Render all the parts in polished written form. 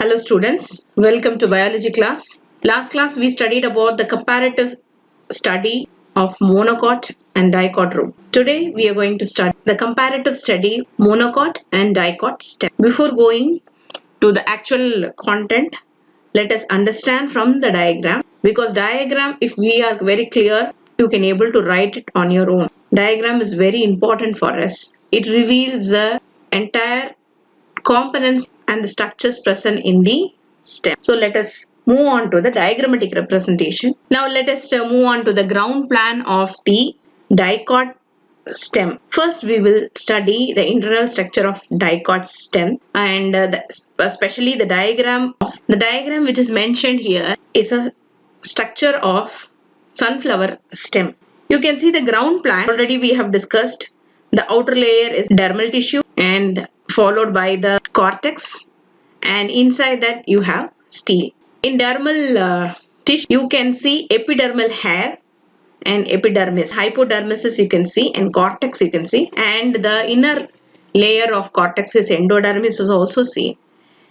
Hello students, welcome to biology class. Last class we studied about the comparative study of monocot and dicot root. Today we are going to study the comparative study monocot and dicot stem. Before going to the actual content, let us understand from the diagram, because diagram, if we are very clear, you can able to write it on your own. Diagram is very important for us. It reveals the entire components and the structures present in the stem. So let us move on to the diagrammatic representation. Now let us move on to the ground plan of the dicot stem. First we will study the internal structure of dicot stem, and especially the diagram which is mentioned here is a structure of sunflower stem. You can see the ground plan already we have discussed. The outer layer is dermal tissue and followed by the cortex, and inside that you have stele. In dermal tissue you can see epidermal hair and epidermis. Hypodermis you can see, and cortex you can see, and the inner layer of cortex is endodermis is also seen.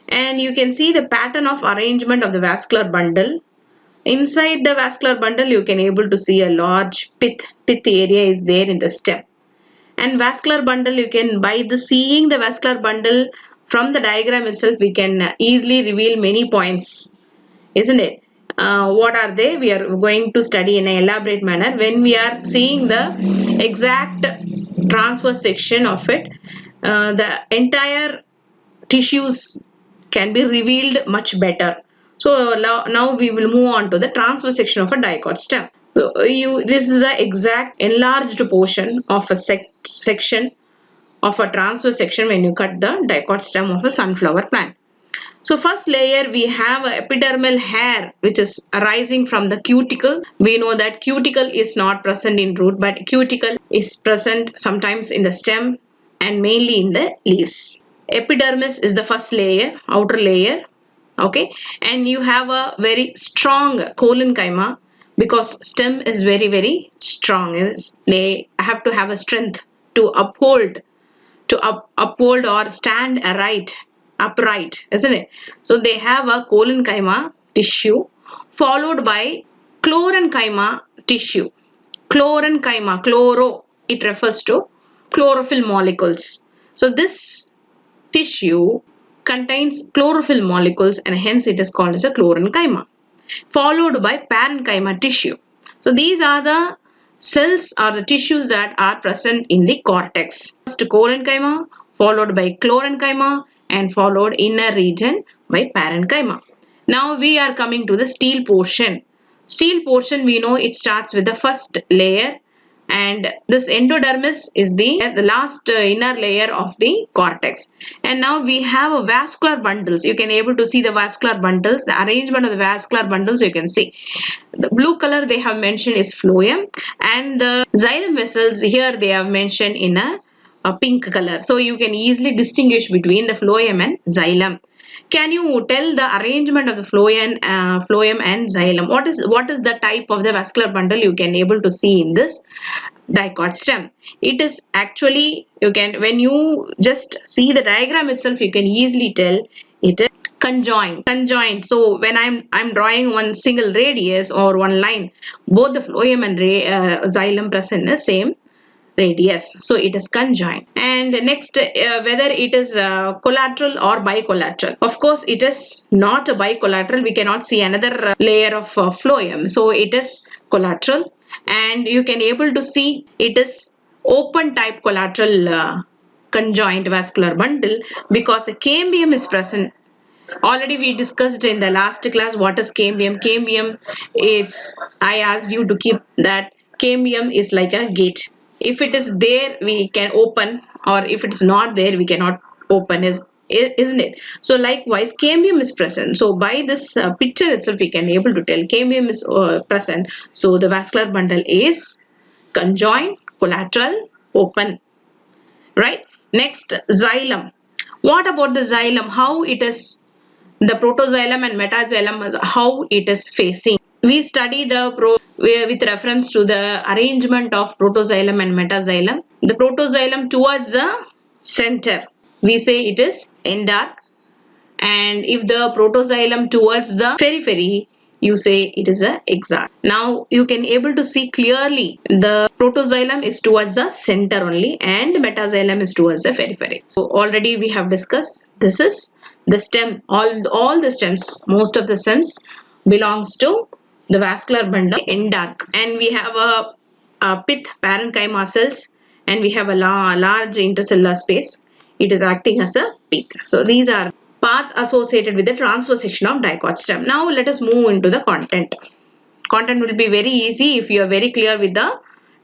And you can see the pattern of arrangement of the vascular bundle. Inside the vascular bundle you can able to see a large pith area is there in the stem. And vascular bundle, you can, by the seeing the vascular bundle from the diagram itself, we can easily reveal many points, isn't it? What are they? We are going to study in an elaborate manner when we are seeing the exact transverse section of it. The entire tissues can be revealed much better. So now we will move on to the transverse section of a dicot stem. So this is the exact enlarged portion of a section of a transverse section when you cut the dicot stem of a sunflower plant. So first layer we have a epidermal hair which is arising from the cuticle. We know that cuticle is not present in root, but cuticle is present sometimes in the stem and mainly in the leaves. Epidermis is the first layer, outer layer, okay, and you have a very strong collenchyma, because stem is very strong. They have to have a strength to uphold or stand upright, isn't it? So they have a collenchyma tissue followed by chlorenchyma tissue. Chlorenchyma, chloro, it refers to chlorophyll molecules. So this tissue contains chlorophyll molecules and hence it is called as a chlorenchyma, followed by parenchyma tissue. So these are the cells or the tissues that are present in the cortex. First collenchyma, followed by chlorenchyma, and followed inner region by parenchyma. Now we are coming to the stele portion. Stele portion, we know it starts with the first layer, and this endodermis is the last inner layer of the cortex. And now we have vascular bundles. You can able to see the vascular bundles, the arrangement of the vascular bundles. You can see the blue color they have mentioned is phloem, and the xylem vessels here they have mentioned in a pink color. So you can easily distinguish between the phloem and xylem. Can you tell the arrangement of the phloem and xylem? What is the type of the vascular bundle you can able to see in this dicot stem? It is actually, you can, when you just see the diagram itself, you can easily tell it is conjoined. So when I'm drawing one single radius or one line, both the phloem and xylem present in the same radius, so it is conjoined. And next, whether it is collateral or bicollateral. Of course it is not a bicollateral, we cannot see another layer of phloem, so it is collateral. And you can able to see it is open type collateral conjoined vascular bundle, because a cambium is present. Already we discussed in the last class what is cambium. Cambium is, I asked you to keep that cambium is like a gate. If it is there we can open, or if it is not there we cannot open, isn't it? So likewise cambium is present. So by this picture itself we can able to tell cambium is present. So the vascular bundle is conjoined, collateral, open, right? Next, xylem. What about the xylem? How it is, the protoxylem and metaxylem, is how it is facing. We study with reference to the arrangement of protoxylem and metaxylem. The protoxylem towards the center, we say it is endark, and if the protoxylem towards the periphery, you say it is a exarch. Now you can able to see clearly the protoxylem is towards the center only and metaxylem is towards the periphery. So already we have discussed this is the stem. All the stems, most of the stems belongs to the vascular bundle end arc, and we have a pith parenchyma cells, and we have a large intercellular space. It is acting as a pith. So these are parts associated with the transverse section of dicot stem. Now let us move into the content. Content will be very easy if you are very clear with the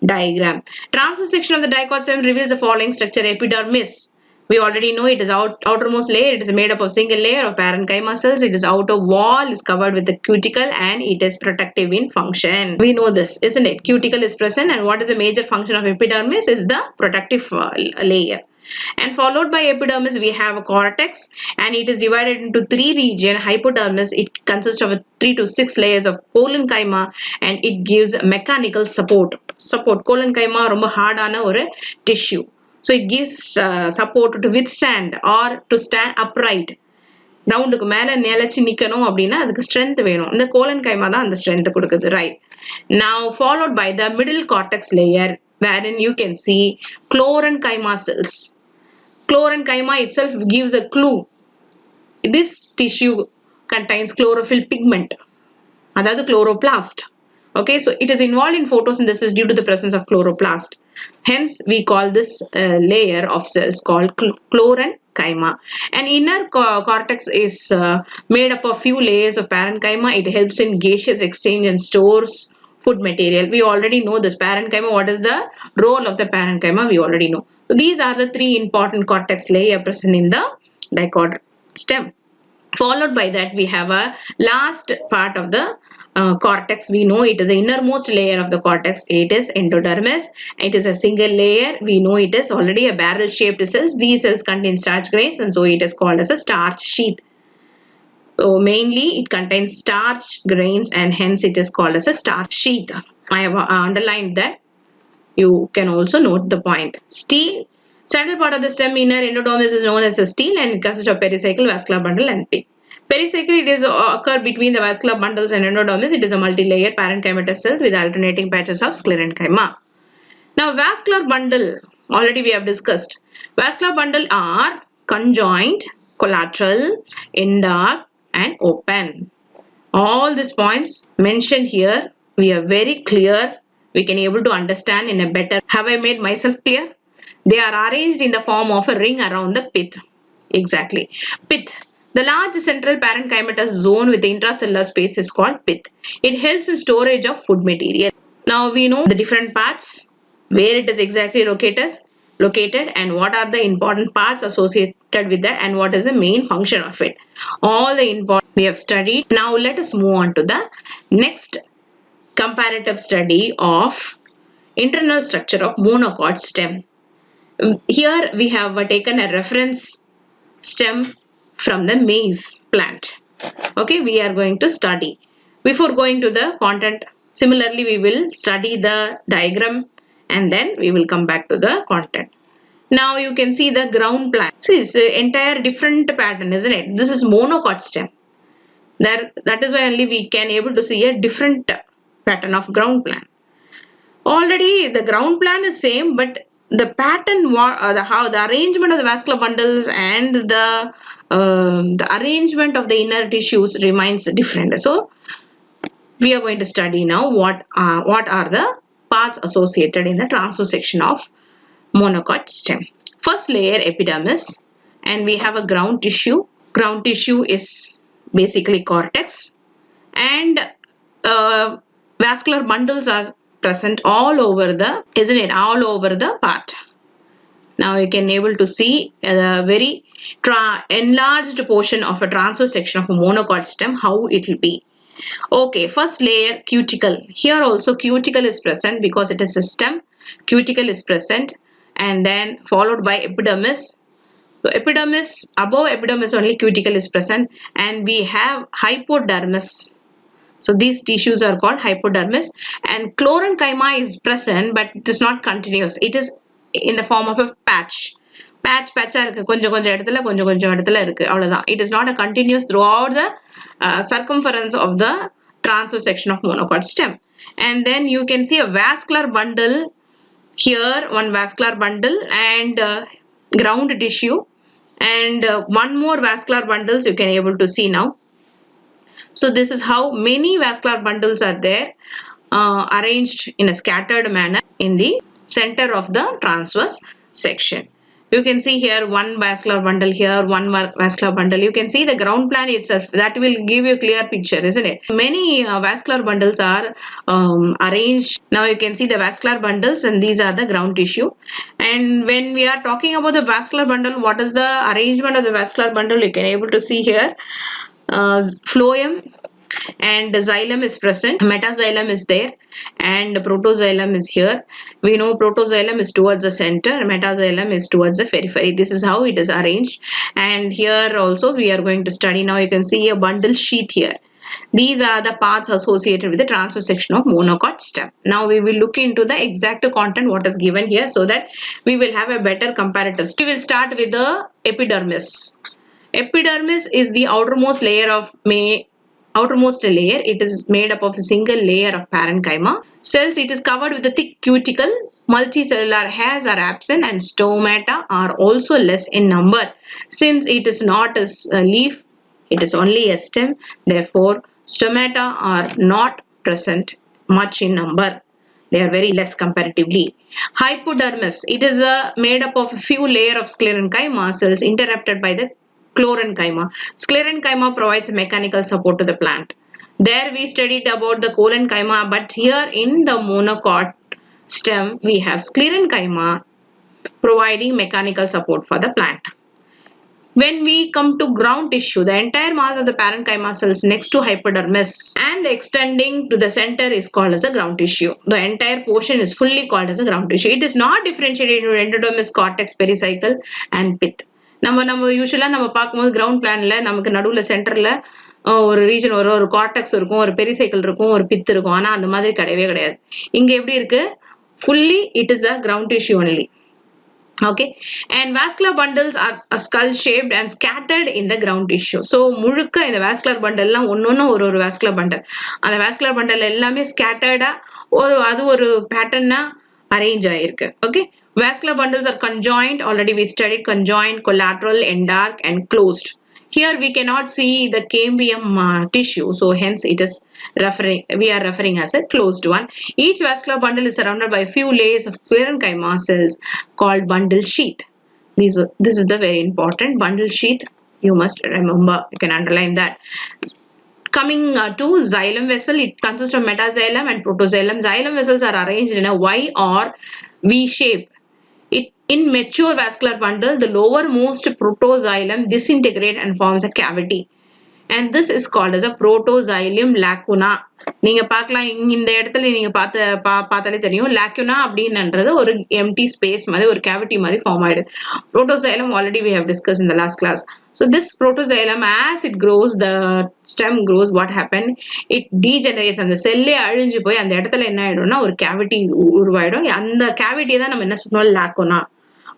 diagram. Transverse section of the dicot stem reveals the following structure: epidermis. We already know it is outermost layer. It is made up of single layer of parenchyma cells. Its outer wall is covered with the cuticle and it is protective in function. We know this, isn't it? Cuticle is present, and what is the major function of epidermis is the protective layer. And followed by epidermis, we have a cortex, and it is divided into three regions. Hypodermis, it consists of 3 to 6 layers of collenchyma, and it gives mechanical support. Collenchyma romba hard ana oru tissue. So it gives support to withstand or to stand upright. ரவுண்டுக்கு மேல நிலைச்சு நிக்கணும் அப்படின்னா அதுக்கு strength வேணும். இந்த collenchyma தான் அந்த strength கொடுக்குது, right? Now followed by the middle cortex layer, wherein you can see chlorenchyma cells. Chlorenchyma itself gives a clue. This tissue contains chlorophyll pigment, அதாவது chloroplast. Okay, so it is involved in photosynthesis due to the presence of chloroplast. Hence, we call this layer of cells called chlorenchyma. And inner cortex is made up of few layers of parenchyma. It helps in gaseous exchange and stores food material. We already know this parenchyma. What is the role of the parenchyma? We already know. So these are the three important cortex layers present in the dicot stem. Followed by that, we have a last part of the cortex. We know it is the innermost layer of the cortex. It is endodermis. It is a single layer. We know it is already a barrel shaped cells. These cells contain starch grains, and so it is called as a starch sheath. So mainly it contains starch grains, and hence it is called as a starch sheath. I have underlined that. You can also note the point. Stele. Central part of the stem inner endodermis is known as a stele, and it consists of pericycle, vascular bundle, and pith. Pericycle, it is occur between the vascular bundles and endodermis. It is a multi-layer parenchymatous cell with alternating patches of sclerenchyma. Now, vascular bundle, already we have discussed. Vascular bundle are conjoint, collateral, end arc, and open. All these points mentioned here, we are very clear. We can able to understand in a better. Have I made myself clear? They are arranged in the form of a ring around the pith. Exactly. Pith. The large central parenchymatous zone with the intracellular space is called pith. It helps in storage of food material. Now we know the different parts, where it is exactly located, and what are the important parts associated with that, and what is the main function of it. All the important we have studied. Now let us move on to the next comparative study of internal structure of monocot stem. Here we have taken a reference stem from the maize plant. Okay, we are going to study. Before going to the content, similarly we will study the diagram and then we will come back to the content. Now you can see the ground plan. See, it's an entire different pattern, isn't it? This is monocot stem. That is why only we can able to see a different pattern of ground plan. Already the ground plan is same, but the pattern, how the arrangement of the vascular bundles and the arrangement of the inner tissues remains different. So we are going to study now what are the parts associated in the transverse section of monocot stem. First layer, epidermis, and we have a ground tissue. Ground tissue is basically cortex, and vascular bundles are present all over all over the part. Now you can able to see a very enlarged portion of a transverse section of a monocot stem, how it will be. Okay, first layer, cuticle. Here also cuticle is present because it is a stem. Cuticle is present, and then followed by epidermis. So epidermis, above epidermis only cuticle is present, and we have hypodermis. So these tissues are called hypodermis, and chlorenchyma is present, but it is not continuous. It is in the form of a patch. patch இருக்கு கொஞ்சம் இடத்துல இருக்கு அவ்வளவுதான். It is not a continuous throughout the circumference of the transverse section of monocot stem. And then you can see a vascular bundle here, one vascular bundle and ground tissue, and one more vascular bundles you can able to see now. So this is how many vascular bundles are there arranged in a scattered manner in the center of the transverse section. You can see here one vascular bundle, here one vascular bundle. You can see the ground plan itself. That will give you a clear picture, isn't it? Many vascular bundles are arranged. Now you can see the vascular bundles and these are the ground tissue. And when we are talking about the vascular bundle, what is the arrangement of the vascular bundle? You can able to see here. Phloem and xylem is present, metaxylem is there, and protoxylem is here. We know protoxylem is towards the center, metaxylem is towards the periphery. This is how it is arranged. And here also we are going to study. Now you can see a bundle sheath here. These are the parts associated with the transverse section of monocot stem. Now we will look into the exact content what is given here so that we will have a better comparative. We will start with the epidermis. Epidermis is the outermost layer of outermost layer. It is made up of a single layer of parenchyma cells. It is covered with a thick cuticle. Multicellular hairs are absent and stomata are also less in number. Since it is not a leaf, it is only a stem. Therefore, stomata are not present much in number. They are very less comparatively. Hypodermis. It is made up of a few layers of sclerenchyma cells interrupted by the sclerenchyma. Sclerenchyma provides mechanical support to the plant. There we studied about the collenchyma, but here in the monocot stem we have sclerenchyma providing mechanical support for the plant. When we come to ground tissue, the entire mass of the parenchyma cells next to hypodermis and the extending to the center is called as a ground tissue. The entire portion is fully called as a ground tissue. It is not differentiated into endodermis, cortex, pericycle and pith. நம்ம யூசுவலா நம்ம பார்க்கும்போது ground பிளான்ல நமக்கு நடுவுல சென்டர்ல ஒரு region ஒரு cortex இருக்கும், ஒரு பெரிசைக்கிள் இருக்கும், ஒரு பித் இருக்கும். ஆனா அந்த மாதிரி கிடையாது. இங்க எப்படி இருக்கு? fully it is a ground tissue only. Okay, and vascular bundles are skull shaped and scattered in the ground tissue. So முழுக்க இந்த vascular bundle எல்லாம் ஒன்னொன்னு ஒரு vascular bundle. அந்த vascular bundle எல்லாமே scattered அது ஒரு பேட்டர்னா arrange ஆயிருக்கு. Okay, vascular bundles are conjoined. Already we studied conjoined, collateral, endark and closed. Here we cannot see the cambium tissue, so hence it is we are referring as a closed one. Each vascular bundle is surrounded by a few layers of sclerenchyma cells called bundle sheath. This is the very important bundle sheath. You must remember. You can underline that. Coming to xylem vessel, it consists of metaxylem and protoxylem. Xylem vessels are arranged in a Y or V shape. In mature vascular bundle, the lowermost protoxylem disintegrates and forms a cavity. And this is called as a protoxylem lacuna. நீங்க பார்க்கலாம் இந்த இடத்துல நீங்க பார்த்தாலே தெரியும் lacuna அப்படின்றது ஒரு empty space மாதிரி ஒரு cavity மாதிரி form ஆயிடுது. Protoxylem already we have discussed in the last class. So this protoxylem as it grows, the stem grows, what happened? It degenerates. அந்த செல்லே அழிஞ்சு போய் அந்த இடத்துல என்ன ஆயிடும்னா ஒரு cavity உருவாயிடும். அந்த cavity தான் நம்ம என்ன சொல்றோம் lacuna.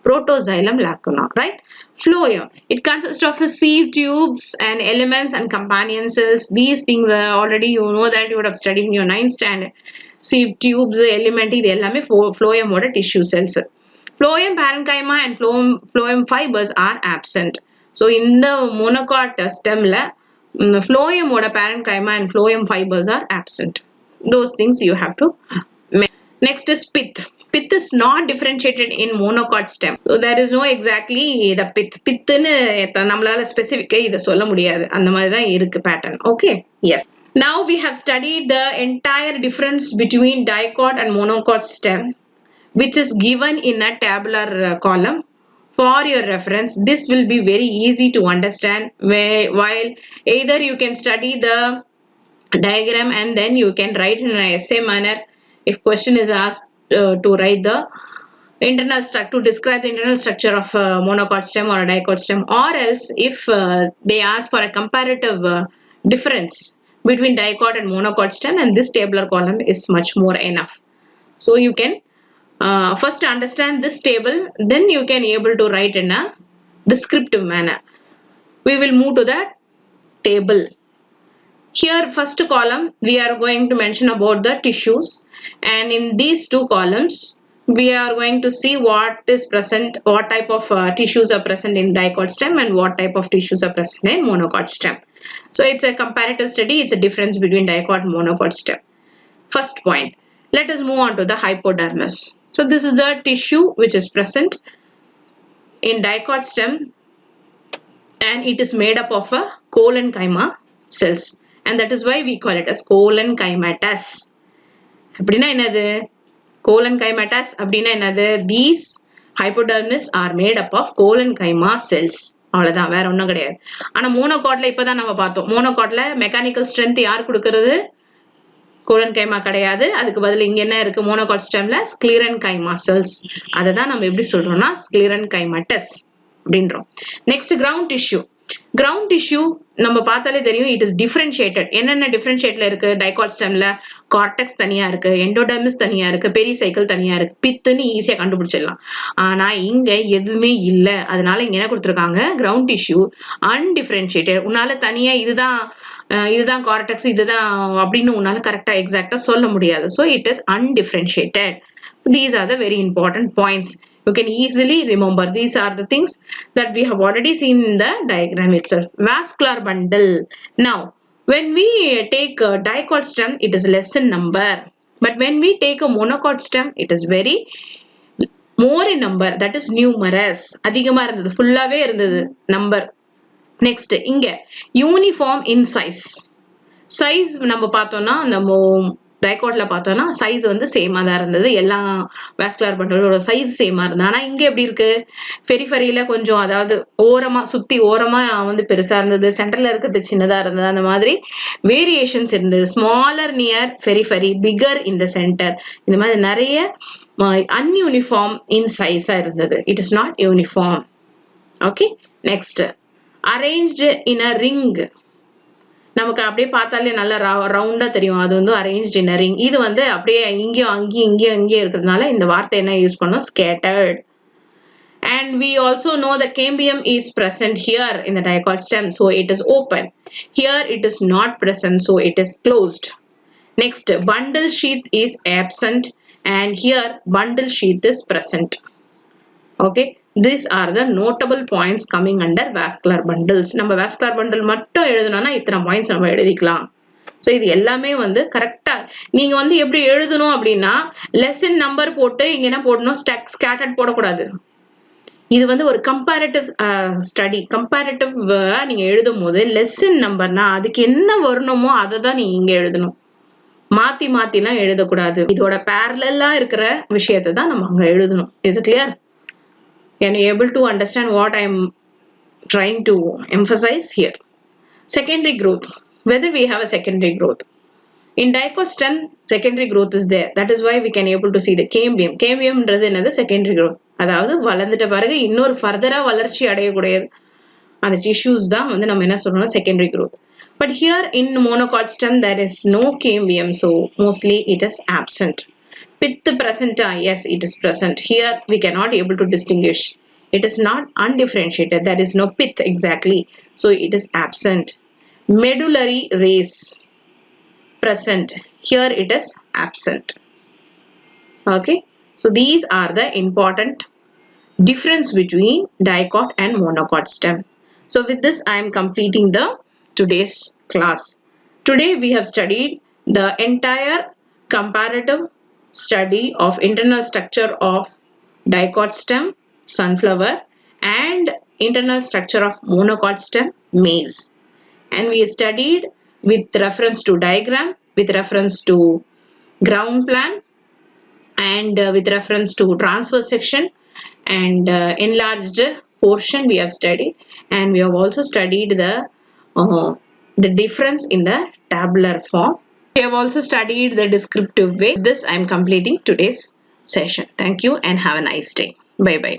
Protoxylem lacuna, right? Phloem. It consists of sieve tubes and elements and companion cells. These things are already you know that you would have studied in your 9th standard. Sieve tubes, element, இது எல்லாமே phloem ஓட tissue cells. Phloem parenchyma and phloem fibers are absent. So in the monocot stemல phloem ஓட parenchyma and phloem fibers are absent. Those things you have to. Next is pith. Pith is not differentiated in monocot stem. So there is no exactly the pith. Pithன்னு நம்மளால specific இத சொல்ல முடியாது. அந்த மாதிரி தான் இருக்கு pattern. Okay? Yes. Now we have studied the entire difference between dicot and monocot stem, which is given in a tabular column. For your reference, this will be very easy to understand while either you can study the diagram and then you can write in an essay manner. If question is asked to write the internal structure, to describe the internal structure of a monocot stem or a dicot stem, or else if they ask for a comparative difference between dicot and monocot stem, and this tabular column is much more enough. So you can first understand this table, then you can able to write in a descriptive manner. We will move to the table. Here first column we are going to mention about the tissues, and in these two columns we are going to see what is present, what type of tissues are present in dicot stem and what type of tissues are present in monocot stem. So it's a comparative study, it's a difference between dicot and monocot stem. First point, let us move on to the hypodermis. So this is the tissue which is present in dicot stem, and it is made up of a collenchyma cells, and that is why we call it as collenchymatous. அப்படினா என்னது? Collenchymatous அப்படினா என்னது? These hypodermis are made up of collenchyma cells. அவ்வளவுதான், வேற ஒண்ணும் கிடையாது. ஆனா மோனோகாட்ல இப்பதான் நம்ம பார்த்தோம். மோனோகாட்ல மெக்கானிக்கல் ஸ்ட்ரென்த் யார் கொடுக்கிறது? collenchyma கிடையாது. அதுக்கு பதிலா இங்க என்ன இருக்கு? மோனோகாட் ஸ்டெம்ல sclerenchyma cells. அத தான் நம்ம எப்படி சொல்றோம்னா sclerenchymatous அப்படின்றோம். Next ground tissue. Ground tissue நம்ம பார்த்தாலே தெரியும், இட் இஸ் டிஃபரன்ஷியேட்டட். என்னென்ன டிஃபரன்ஷியேட்ல இருக்கு? டைகாட் ஸ்டெம்ல கார்டெக்ஸ் தனியா இருக்கு, எண்டோடெர்மிஸ் தனியா இருக்கு, பெரிசைக்கிள் தனியா இருக்கு. பித்துன்னு ஈஸியா கண்டுபிடிச்சிடலாம். ஆனா இங்க எதுவுமே இல்ல. அதனால இங்க என்ன கொடுத்துருக்காங்க? Ground tissue undifferentiated. உன்னால தனியா இதுதான் கார்டெக்ஸ் இதுதான் அப்படின்னு உன்னால கரெக்டா எக்ஸாக்டா சொல்ல முடியாது. So it is undifferentiated. So these are the very important points. You can easily remember. These are the things that we have already seen in the diagram itself. Vascular bundle. Now, when we take a dicot stem, it is less in number. But when we take a monocot stem, it is very more in number. That is numerous. அதிகமா இருந்தது, ஃபுல்லாவே இருந்தது number. Next, இங்க uniform in size. Size நம்ம பார்த்தோம்னா, நம்ம டைகாட்ல பார்த்தோம்னா size வந்து சேமா தான் இருந்தது. எல்லா வாஸ்குலர் பண்டலோட சைஸ் சேமா இருந்தது. ஆனா இங்க எப்படி இருக்கு? பெரிஃபரியில கொஞ்சம், அதாவது ஓரமா சுத்தி ஓரமா வந்து பெருசா இருந்தது, சென்டர்ல இருக்கிறது சின்னதா இருந்தது. அந்த மாதிரி வேரியேஷன்ஸ் இருந்தது. Smaller near periphery, bigger in the centre. இந்த மாதிரி நிறைய அன்யூனிஃபார்ம் இன் சைஸா இருந்தது. It is not uniform. Okay, next arranged in a ring. நமக்கு அப்படியே பார்த்தாலே நல்லா ரவுண்டா தெரியும், அது வந்து அரேஞ்ச்டு இன் அ ரிங். இது வந்து அப்படியே இங்கேயும் அங்கேயும் இருக்கிறதுனால இந்த வார்த்தை என்ன யூஸ் பண்ணோம்? scattered. And we also know the cambium is present here in the dicot stem, so it is open. Here it is not present, so it is closed. Next, bundle sheath is absent, and here bundle sheath is present. Okay, these are the notable points coming under vascular bundles. நம்ம vascular bundle மட்டும் எழுதணும்னா இத்தனை points நம்ம எழுதிக்கலாம். So இது எல்லாமே வந்து கரெக்டா நீங்க வந்து எப்படி எழுதணும் அப்படின்னா, லெசன் நம்பர் போட்டு இங்க என்ன போடணும்? ஸ்கேட்டர்ட் போடக்கூடாது. இது வந்து ஒரு கம்பேரிட்டிவ் ஸ்டடி. கம்பேரிட்டிவ் நீங்க எழுதும் போது லெசன் நம்பர்னா அதுக்கு என்ன வரணுமோ அதை தான் நீங்க இங்க எழுதணும். மாத்திலாம் எழுதக்கூடாது. இதோட பேரலா இருக்கிற விஷயத்தை தான் நம்ம அங்க எழுதணும். Is it clear? Can you able to understand what I am trying to emphasize here? Secondary growth. Whether we have a secondary growth. In dicot stem, secondary growth is there. That is why we can able to see the cambium. Cambium is another secondary growth. அதாவது வளர்ந்துட்ட பிறகு இன்னொரு ஃபர்தரா வளர்ச்சி அடையக்கூடிய அந்த tissues தான் வந்து நம்ம என்ன சொல்றோம்னா secondary growth. But here in monocot stem there is no cambium, so mostly it is absent. Pith present, yes, it is present. Here we cannot able to distinguish. It is not undifferentiated. There is no pith exactly, so it is absent. Medullary rays present. Here it is absent. Okay, so these are the important difference between dicot and monocot stem. So with this I am completing the today's class. Today we have studied the entire comparative study of internal structure of dicot stem, sunflower, and internal structure of monocot stem, maize. And we studied with reference to diagram, with reference to ground plan, and with reference to transverse section and enlarged portion we have studied, and we have also studied the difference in the tabular form. We have also studied the descriptive way. With this I am completing today's session. Thank you and have a nice day. Bye bye.